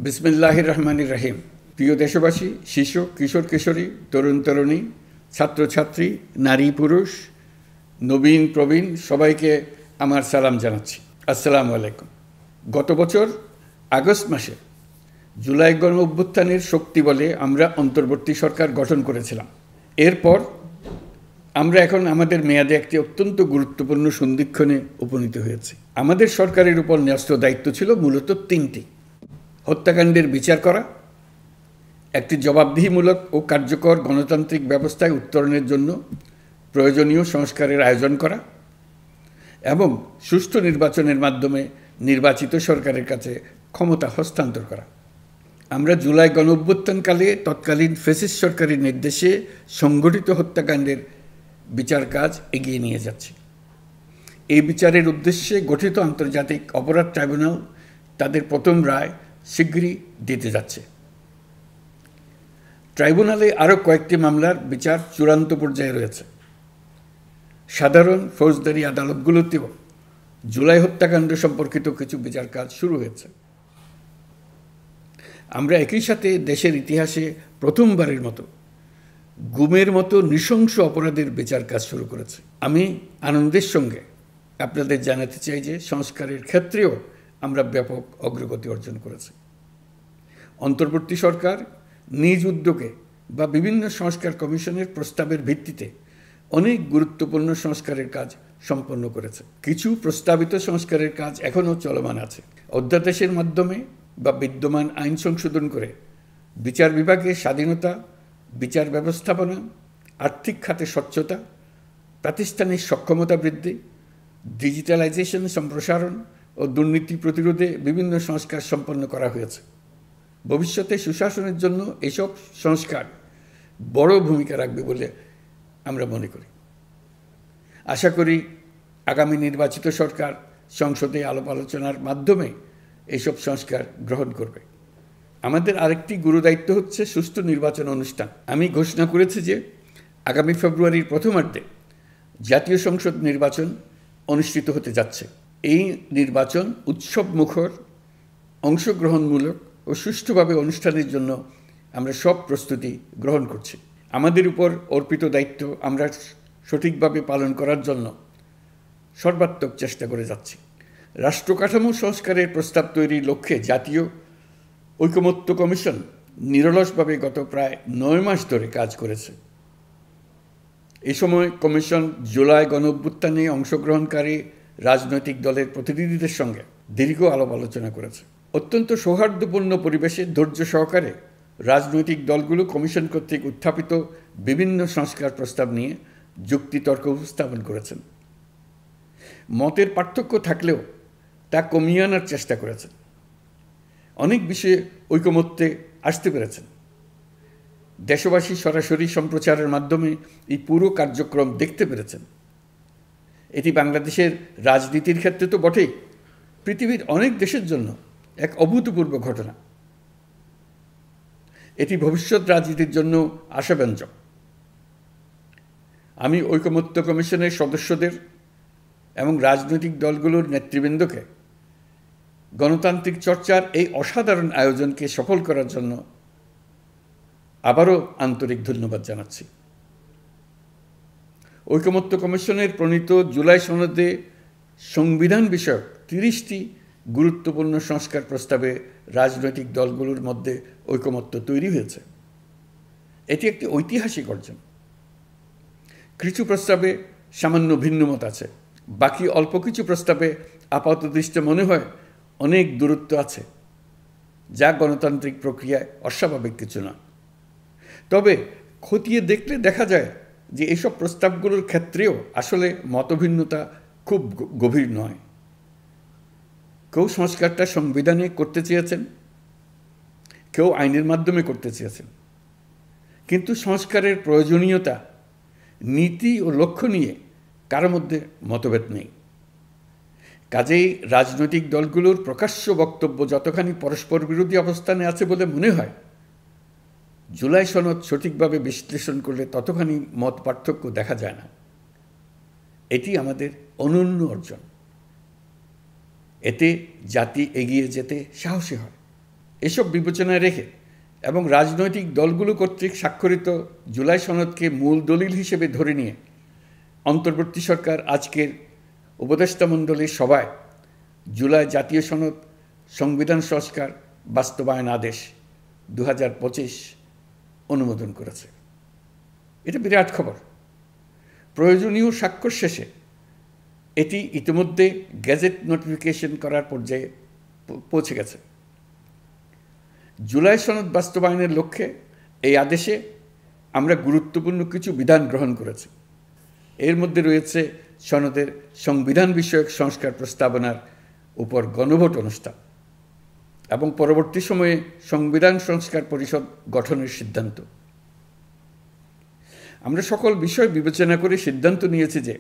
বিসমিল্লাহির রহমানির রহিম। প্রিয় দেশবাসী, শিশু, কিশোর কিশোরী, তরুণ তরুণী, ছাত্রছাত্রী, নারী পুরুষ, নবীন প্রবীণ সবাইকে আমার সালাম জানাচ্ছি। আসসালামু আলাইকুম। গত বছর আগস্ট মাসে জুলাই গণ অভ্যুত্থানের শক্তি বলে আমরা অন্তর্বর্তী সরকার গঠন করেছিলাম। এরপর আমরা এখন আমাদের মেয়াদে একটি অত্যন্ত গুরুত্বপূর্ণ সন্ধিক্ষণে উপনীত হয়েছি। আমাদের সরকারের উপর ন্যস্ত দায়িত্ব ছিল মূলত তিনটি: হত্যাকাণ্ডের বিচার করা, একটি জবাবদিহিমূলক ও কার্যকর গণতান্ত্রিক ব্যবস্থায় উত্তরণের জন্য প্রয়োজনীয় সংস্কারের আয়োজন করা এবং সুষ্ঠু নির্বাচনের মাধ্যমে নির্বাচিত সরকারের কাছে ক্ষমতা হস্তান্তর করা। আমরা জুলাই গণ অভ্যুত্থানকালে তৎকালীন ফ্যাসিস্ট সরকারের নির্দেশে সংগঠিত হত্যাকাণ্ডের বিচার কাজ এগিয়ে নিয়ে যাচ্ছি। এই বিচারের উদ্দেশ্যে গঠিত আন্তর্জাতিক অপরাধ ট্রাইব্যুনাল তাদের প্রথম রায় শীঘ্রই দিতে যাচ্ছে। ট্রাইব্যুনালে আরও কয়েকটি মামলার বিচার চূড়ান্ত পর্যায়ে রয়েছে। সাধারণ ফৌজদারি আদালতগুলোতেও জুলাই হত্যাকাণ্ড সম্পর্কিত কিছু বিচার কাজ শুরু হয়েছে। আমরা একই সাথে দেশের ইতিহাসে প্রথমবারের মতো গুমের মতো নৃশংস অপরাধের বিচার কাজ শুরু করেছে। আমি আনন্দের সঙ্গে আপনাদের জানাতে চাই যে সংস্কারের ক্ষেত্রেও আমরা ব্যাপক অগ্রগতি অর্জন করেছি। অন্তর্বর্তী সরকার নিজ উদ্যোগে বা বিভিন্ন সংস্কার কমিশনের প্রস্তাবের ভিত্তিতে অনেক গুরুত্বপূর্ণ সংস্কারের কাজ সম্পন্ন করেছে। কিছু প্রস্তাবিত সংস্কারের কাজ এখনও চলমান আছে। অধ্যাদেশের মাধ্যমে বা বিদ্যমান আইন সংশোধন করে বিচার বিভাগের স্বাধীনতা, বিচার ব্যবস্থাপনা, আর্থিক খাতে স্বচ্ছতা, প্রাতিষ্ঠানিক সক্ষমতা বৃদ্ধি, ডিজিটালাইজেশন সম্প্রসারণ ও দুর্নীতি প্রতিরোধে বিভিন্ন সংস্কার সম্পন্ন করা হয়েছে। ভবিষ্যতে সুশাসনের জন্য এসব সংস্কার বড় ভূমিকা রাখবে বলে আমরা মনে করি। আশা করি আগামী নির্বাচিত সরকার সংসদে আলাপ আলোচনার মাধ্যমে এইসব সংস্কার গ্রহণ করবে। আমাদের আরেকটি গুরুদায়িত্ব হচ্ছে সুষ্ঠু নির্বাচন অনুষ্ঠান। আমি ঘোষণা করেছি যে আগামী ফেব্রুয়ারির প্রথমার্ধে জাতীয় সংসদ নির্বাচন অনুষ্ঠিত হতে যাচ্ছে। এই নির্বাচন উৎসবমুখর, অংশগ্রহণমূলক ও সুষ্ঠুভাবে অনুষ্ঠানের জন্য আমরা সব প্রস্তুতি গ্রহণ করছি। আমাদের উপর অর্পিত দায়িত্ব আমরা সঠিকভাবে পালন করার জন্য সর্বাত্মক চেষ্টা করে যাচ্ছি। রাষ্ট্রকাঠামো সংস্কারের প্রস্তাব তৈরির লক্ষ্যে জাতীয় ঐকমত্য কমিশন নিরলসভাবে গত প্রায় 9 মাস ধরে কাজ করেছে। এই সময় কমিশন জুলাই গণ অভ্যুত্থানে অংশগ্রহণকারী রাজনৈতিক দলের প্রতিনিধিদের সঙ্গে দীর্ঘ আলাপ আলোচনা করেছে। অত্যন্ত সৌহার্দ্যপূর্ণ পরিবেশে ধৈর্য সহকারে রাজনৈতিক দলগুলো কমিশন কর্তৃক উত্থাপিত বিভিন্ন সংস্কার প্রস্তাব নিয়ে যুক্তিতর্ক উপস্থাপন করেছেন। মতের পার্থক্য থাকলেও তা কমিয়ে আনার চেষ্টা করেছেন। অনেক বিষয়ে ঐকমত্যে আসতে পেরেছেন। দেশবাসী সরাসরি সম্প্রচারের মাধ্যমে এই পুরো কার্যক্রম দেখতে পেরেছেন। এটি বাংলাদেশের রাজনীতির ক্ষেত্রে তো বটেই, পৃথিবীর অনেক দেশের জন্য এক অভূতপূর্ব ঘটনা। এটি ভবিষ্যৎ রাজনীতির জন্য আশাব্যঞ্জক। আমি ঐকমত্য কমিশনের সদস্যদের এবং রাজনৈতিক দলগুলোর নেতৃবৃন্দকে গণতান্ত্রিক চর্চার এই অসাধারণ আয়োজনকে সফল করার জন্য আবারও আন্তরিক ধন্যবাদ জানাচ্ছি। ঐকমত্য কমিশনের প্রণীত জুলাই সনদে সংবিধান বিষয়ক 30টি গুরুত্বপূর্ণ সংস্কার প্রস্তাবে রাজনৈতিক দলগুলোর মধ্যে ঐকমত্য তৈরি হয়েছে। এটি একটি ঐতিহাসিক অর্জন। কিছু প্রস্তাবে সামান্য ভিন্নমত আছে, বাকি অল্প কিছু প্রস্তাবে আপাতদৃষ্টে মনে হয় অনেক দূরত্ব আছে, যা গণতান্ত্রিক প্রক্রিয়ায় অস্বাভাবিক কিছু না। তবে খতিয়ে দেখলে দেখা যায় যে এইসব প্রস্তাবগুলোর ক্ষেত্রেও আসলে মতভিন্নতা খুব গভীর নয়। কেউ সংস্কারটা সংবিধানে করতে চেয়েছেন, কেউ আইনের মাধ্যমে করতে চেয়েছেন, কিন্তু সংস্কারের প্রয়োজনীয়তা, নীতি ও লক্ষ্য নিয়ে কারোর মধ্যে মতভেদ নেই। কাজেই রাজনৈতিক দলগুলোর প্রকাশ্য বক্তব্য যতখানি পরস্পর বিরোধী অবস্থানে আছে বলে মনে হয়, জুলাই সনদ সঠিকভাবে বিশ্লেষণ করলে ততখানি মত পার্থক্য দেখা যায় না। এটি আমাদের অনন্য অর্জন। এতে জাতি এগিয়ে যেতে সাহসী হয়। এসব বিবেচনায় রেখে এবং রাজনৈতিক দলগুলো কর্তৃক স্বাক্ষরিত জুলাই সনদকে মূল দলিল হিসেবে ধরে নিয়ে অন্তর্বর্তী সরকার আজকের উপদেষ্টামণ্ডলীর সভায় জুলাই জাতীয় সনদ সংবিধান সংস্কার বাস্তবায়ন আদেশ 2025 অনুমোদন করেছে। এটা বিরাট খবর। প্রয়োজনীয় স্বাক্ষর শেষে এটি ইতিমধ্যে গেজেট নোটিফিকেশন করার পর্যায়ে পৌঁছে গেছে। জুলাই সনদ বাস্তবায়নের লক্ষ্যে এই আদেশে আমরা গুরুত্বপূর্ণ কিছু বিধান গ্রহণ করেছি। এর মধ্যে রয়েছে সনদের সংবিধান বিষয়ক সংস্কার প্রস্তাবনার উপর গণভোট অনুষ্ঠান এবং পরবর্তী সময়ে সংবিধান সংস্কার পরিষদ গঠনের সিদ্ধান্ত। আমরা সকল বিষয় বিবেচনা করে সিদ্ধান্ত নিয়েছি যে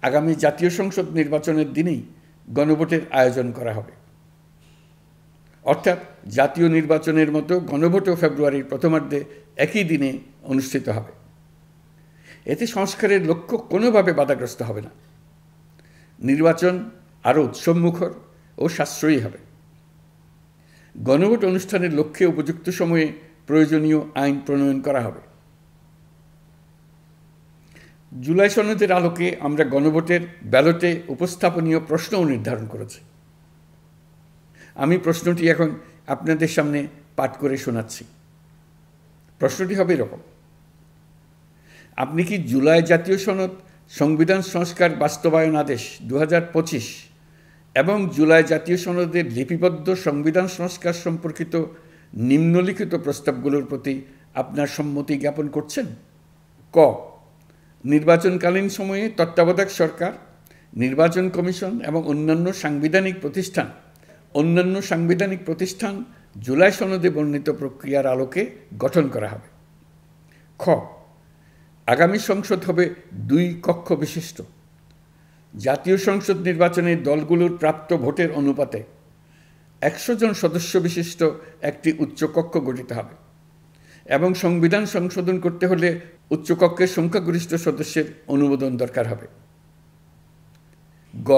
আগামী জাতীয় সংসদ নির্বাচনের দিনেই গণভোটের আয়োজন করা হবে, অর্থাৎ জাতীয় নির্বাচনের মতো গণভোটও ফেব্রুয়ারির প্রথমার্ধে একই দিনে অনুষ্ঠিত হবে। এতে সংস্কারের লক্ষ্য কোনোভাবে বাধাগ্রস্ত হবে না। নির্বাচন আরও উৎসবমুখর ও সাশ্রয়ী হবে। গণভোট অনুষ্ঠানের লক্ষ্যে উপযুক্ত সময়ে প্রয়োজনীয় আইন প্রণয়ন করা হবে। জুলাই সনদের আলোকে আমরা গণভোটের ব্যালটে উপস্থাপনীয় প্রশ্নও নির্ধারণ করেছি। আমি প্রশ্নটি এখন আপনাদের সামনে পাঠ করে শোনাচ্ছি। প্রশ্নটি হবে এরকম: আপনি কি জুলাই জাতীয় সনদ সংবিধান সংস্কার বাস্তবায়ন আদেশ 2025 এবং জুলাই জাতীয় সনদের লিপিবদ্ধ সংবিধান সংস্কার সম্পর্কিত নিম্নলিখিত প্রস্তাবগুলোর প্রতি আপনার সম্মতি জ্ঞাপন করছেন? ক, নির্বাচনকালীন সময়ে তত্ত্বাবধায়ক সরকার, নির্বাচন কমিশন এবং অন্যান্য সাংবিধানিক প্রতিষ্ঠান জুলাই সনদে বর্ণিত প্রক্রিয়ার আলোকে গঠন করা হবে। খ, আগামী সংসদ হবে 2 কক্ষ বিশিষ্ট। জাতীয় সংসদ নির্বাচনে দলগুলোর প্রাপ্ত ভোটের অনুপাতে 100 জন সদস্য বিশিষ্ট একটি উচ্চকক্ষ গঠিত হবে এবং সংবিধান সংশোধন করতে হলে উচ্চকক্ষের সংখ্যাগরিষ্ঠ সদস্যের অনুমোদন দরকার হবে। গ,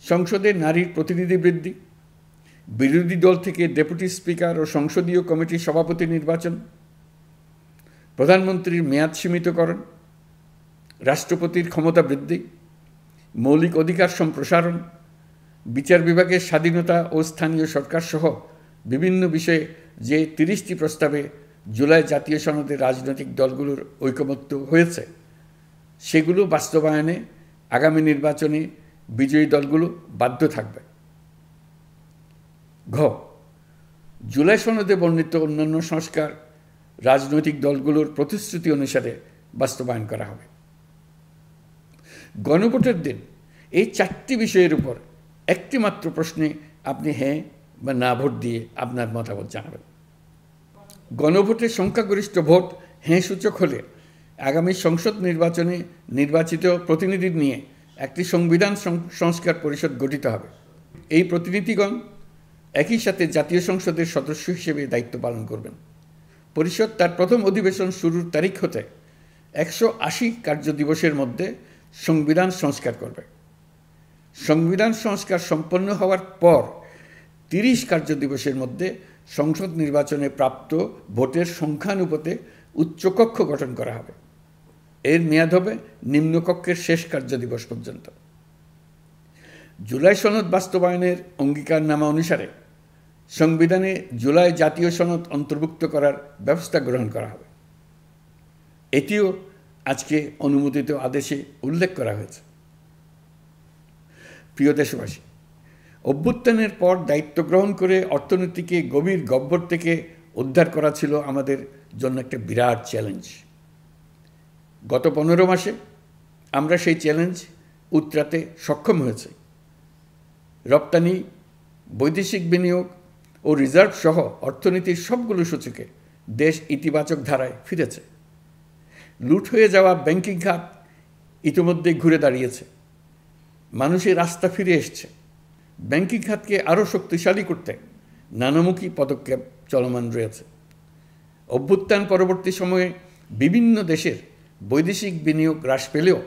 সংসদে নারীর প্রতিনিধি বৃদ্ধি, বিরোধী দল থেকে ডেপুটি স্পিকার ও সংসদীয় কমিটির সভাপতি নির্বাচন, প্রধানমন্ত্রীর মেয়াদ সীমিতকরণ, রাষ্ট্রপতির ক্ষমতা বৃদ্ধি, মৌলিক অধিকার সম্প্রসারণ, বিচার বিভাগের স্বাধীনতা ও স্থানীয় সরকার সহ বিভিন্ন বিষয়ে যে 30টি প্রস্তাবে জুলাই জাতীয় সনদে রাজনৈতিক দলগুলোর ঐকমত্য হয়েছে সেগুলো বাস্তবায়নে আগামী নির্বাচনে বিজয়ী দলগুলো বাধ্য থাকবে। ঘ, জুলাই সনদে বর্ণিত অন্যান্য সংস্কার রাজনৈতিক দলগুলোর প্রতিশ্রুতি অনুসারে বাস্তবায়ন করা হবে। গণভোটের দিন এই 4টি বিষয়ের উপর একটি মাত্র প্রশ্নে আপনি হ্যাঁ বা না ভোট দিয়ে আপনার মতামত জানাবেন। গণভোটের সংখ্যাগরিষ্ঠ ভোট হ্যাঁ সূচক হলে আগামী সংসদ নির্বাচনে নির্বাচিত প্রতিনিধি নিয়ে একটি সংবিধান সংস্কার পরিষদ গঠিত হবে। এই প্রতিনিধিগণ একই সাথে জাতীয় সংসদের সদস্য হিসেবে দায়িত্ব পালন করবেন। পরিষদ তার প্রথম অধিবেশন শুরুর তারিখ হতে 180 কার্যদিবসের মধ্যে সংবিধান সংস্কার করবে। সংবিধান সংস্কার সম্পন্ন হওয়ার পর 30 কার্যদিবসের মধ্যে সংসদ নির্বাচনে প্রাপ্ত ভোটের সংখ্যানুপাতে উচ্চকক্ষ গঠন করা হবে। এর মেয়াদ হবে নিম্নকক্ষের শেষ কার্যদিবস পর্যন্ত। জুলাই সনদ বাস্তবায়নের অঙ্গীকারনামা অনুসারে সংবিধানে জুলাই জাতীয় সনদ অন্তর্ভুক্ত করার ব্যবস্থা গ্রহণ করা হবে। এটিও আজকে অনুমোদিত আদেশে উল্লেখ করা হয়েছে। প্রিয় দেশবাসী, অভ্যুত্থানের পর দায়িত্ব গ্রহণ করে অর্থনীতিকে গভীর গহ্বর থেকে উদ্ধার করা ছিল আমাদের জন্য একটা বিরাট চ্যালেঞ্জ। গত 15 মাসে আমরা সেই চ্যালেঞ্জ উতরাতে সক্ষম হয়েছি। রপ্তানি, বৈদেশিক বিনিয়োগ ও রিজার্ভ সহ অর্থনীতির সবগুলো সূচকে দেশ ইতিবাচক ধারায় ফিরেছে। লুট হয়ে যাওয়া ব্যাংকিং খাত ইতিমধ্যে ঘুরে দাঁড়িয়েছে। মানুষের আস্থা ফিরে এসছে। ব্যাংকিং খাতকে আরও শক্তিশালী করতে নানামুখী পদক্ষেপ চলমান রয়েছে। অভ্যুত্থান পরবর্তী সময়ে বিভিন্ন দেশের বৈদেশিক বিনিয়োগ হ্রাস পেলেও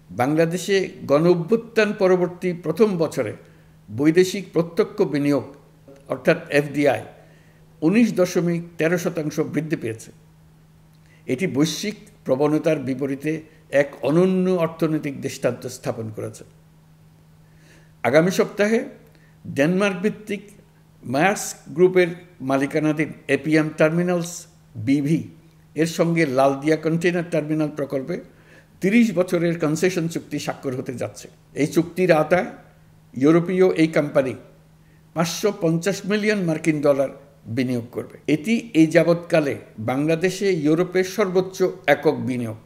বাংলাদেশে গণ অভ্যুত্থান পরবর্তী প্রথম বছরে বৈদেশিক প্রত্যক্ষ বিনিয়োগ অর্থাৎ এফডিআই 19.13% বৃদ্ধি পেয়েছে। এটি বৈশ্বিক প্রবণতার বিপরীতে এক অনন্য অর্থনৈতিক দৃষ্টান্ত স্থাপন করেছে। আগামী সপ্তাহে ডেনমার্ক ভিত্তিক মায়ার্স গ্রুপের মালিকানাধীন এপিএম টার্মিনালস বিভি এর সঙ্গে লালদিয়া কন্টেইনার টার্মিনাল প্রকল্পে 30 বছরের কনসেশন চুক্তি স্বাক্ষর হতে যাচ্ছে। এই চুক্তির আওতায় ইউরোপীয় এই কোম্পানি 550 মিলিয়ন মার্কিন ডলার বিনিয়োগ করবে। এটি এই যাবৎকালে বাংলাদেশে ইউরোপের সর্বোচ্চ একক বিনিয়োগ।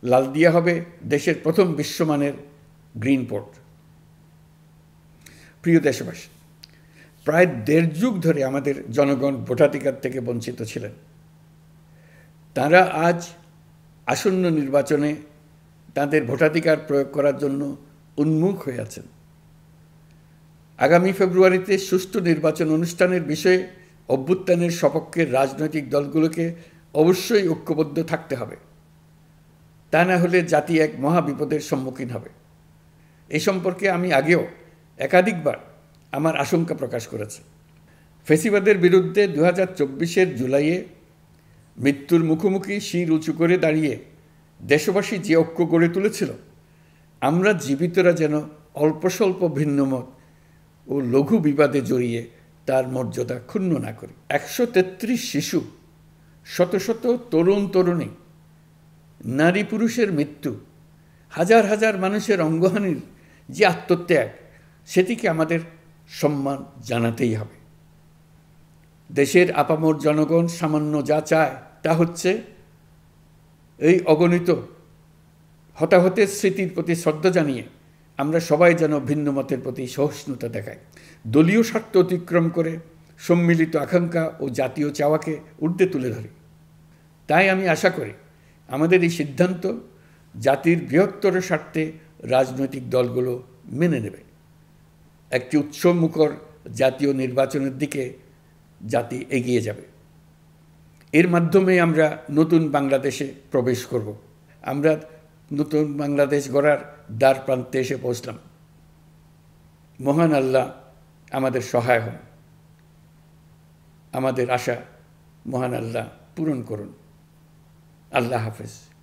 লালদিয়া হবে দেশের প্রথম বিশ্বমানের গ্রিন পোর্ট। প্রিয় দেশবাসী, প্রায় 1.5 যুগ ধরে আমাদের জনগণ ভোটাধিকার থেকে বঞ্চিত ছিলেন। তারা আজ আসন্ন নির্বাচনে তাদের ভোটাধিকার প্রয়োগ করার জন্য উন্মুখ হয়ে আছেন। আগামী ফেব্রুয়ারিতে সুষ্ঠু নির্বাচন অনুষ্ঠানের বিষয়ে অভ্যুত্থানের সপক্ষের রাজনৈতিক দলগুলোকে অবশ্যই ঐক্যবদ্ধ থাকতে হবে। তা না হলে জাতি এক মহা বিপদের সম্মুখীন হবে। এ সম্পর্কে আমি আগেও একাধিকবার আমার আশঙ্কা প্রকাশ করেছি। ফ্যাসিবাদের বিরুদ্ধে 2024-এর জুলাইয়ে মৃত্যুর মুখোমুখি শির উঁচু করে দাঁড়িয়ে দেশবাসী যে ঐক্য গড়ে তুলেছিল, আমরা জীবিতরা যেন অল্প স্বল্প ভিন্নমত ও লঘু বিবাদে জড়িয়ে তার মর্যাদা ক্ষুণ্ণ না করি। 133 শিশু, শত শত তরুণ তরুণী, নারী পুরুষের মৃত্যু, হাজার হাজার মানুষের অঙ্গহানির যে আত্মত্যাগ, সেটিকে আমাদের সম্মান জানাতেই হবে। দেশের আপামর জনগণ সামান্য যা চায় তা হচ্ছে এই অগণিত হতাহতের স্মৃতির প্রতি শ্রদ্ধা জানিয়ে আমরা সবাই যেন ভিন্ন মতের প্রতি সহিষ্ণুতা দেখাই। দলীয় স্বার্থ অতিক্রম করে সম্মিলিত আকাঙ্ক্ষা ও জাতীয় চাওয়াকে ঊর্ধ্বে তুলে ধরি। তাই আমি আশা করি আমাদের এই সিদ্ধান্ত জাতির বৃহত্তর স্বার্থে রাজনৈতিক দলগুলো মেনে নেবে। একটি উৎসবমুখর জাতীয় নির্বাচনের দিকে জাতি এগিয়ে যাবে। এর মাধ্যমে আমরা নতুন বাংলাদেশে প্রবেশ করব। আমরা নতুন বাংলাদেশ গড়ার দ্বার প্রান্তে এসে পৌঁছলাম। মহান আল্লাহ আমাদের সহায় হন। আমাদের আশা মহান আল্লাহ পূরণ করুন। আল্লাহ হাফেজ।